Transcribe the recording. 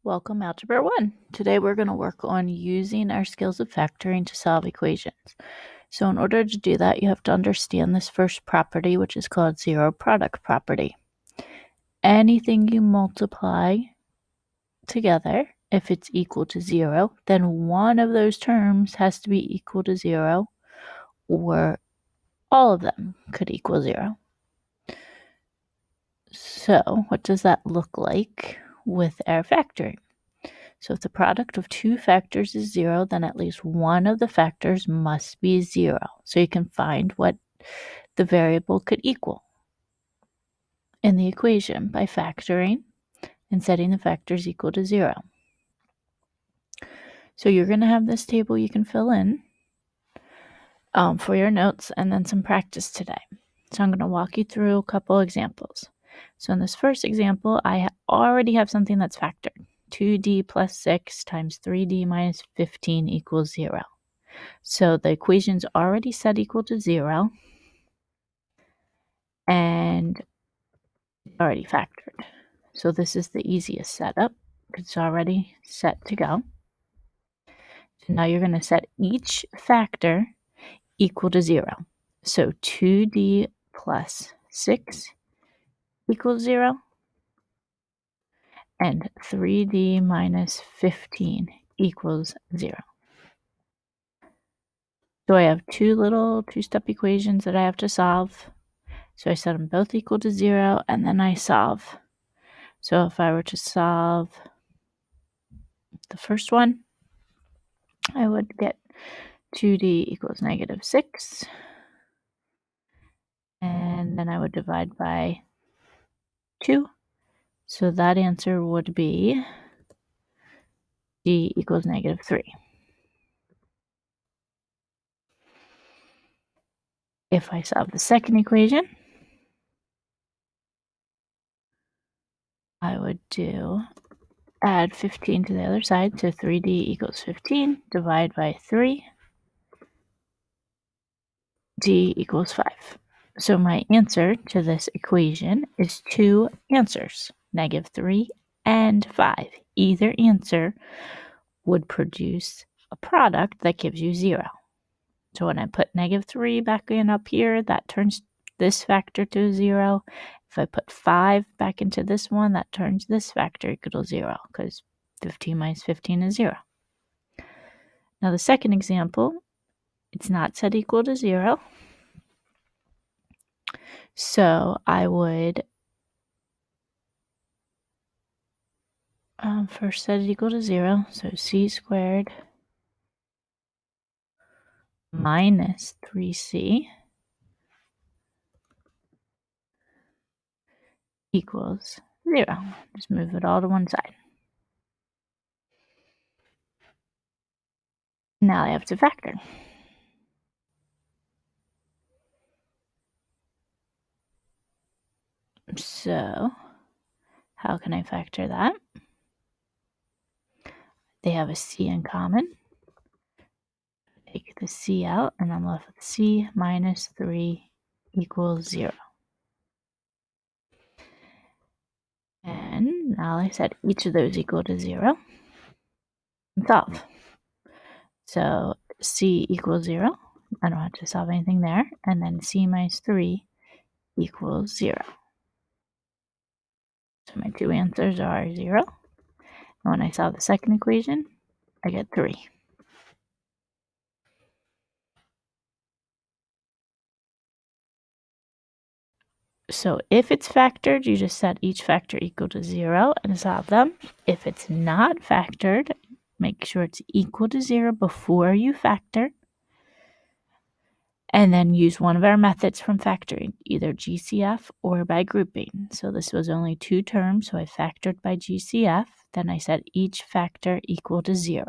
Welcome Algebra 1. Today we're going to work on using our skills of factoring to solve equations. So in order to do that, you have to understand this first property, which is called zero product property. Anything you multiply together, if it's equal to 0, then one of those terms has to be equal to 0, or all of them could equal 0. So what does that look like with our factoring? So if the product of two factors is 0, then at least one of the factors must be 0. So you can find what the variable could equal in the equation by factoring and setting the factors equal to 0. So you're going to have this table you can fill in for your notes and then some practice today. So I'm going to walk you through a couple examples. So in this first example, I already have something that's factored. 2d plus 6 times 3d minus 15 equals 0. So the equation's already set equal to 0 and already factored. So this is the easiest setup. It's already set to go. So now you're going to set each factor equal to 0. So 2d plus 6 equals 0. And 3d minus 15 equals 0. So I have two-step equations that I have to solve. So I set them both equal to 0, and then I solve. So if I were to solve the first one, I would get 2d equals negative 6. And then I would divide by 2. So that answer would be d equals negative 3. If I solve the second equation, I would add 15 to the other side, so 3d equals 15, divide by 3, d equals 5. So my answer to this equation is two answers, negative 3 and 5. Either answer would produce a product that gives you 0. So when I put negative 3 back in up here, that turns this factor to 0. If I put 5 back into this one, that turns this factor equal to 0, because 15 minus 15 is 0. Now the second example, it's not set equal to 0. So I would first set it equal to 0. So c squared minus 3c equals 0. Just move it all to one side. Now I have to factor. So how can I factor that? They have a c in common. Take the c out, and I'm left with c minus 3 equals 0. And now I set each of those equal to 0 and solve. So c equals 0. I don't have to solve anything there. And then c minus 3 equals 0. So my two answers are 0. And when I solve the second equation, I get 3. So if it's factored, you just set each factor equal to 0 and solve them. If it's not factored, make sure it's equal to 0 before you factor. And then use one of our methods from factoring, either GCF or by grouping. So this was only 2 terms, so I factored by GCF. Then I set each factor equal to 0.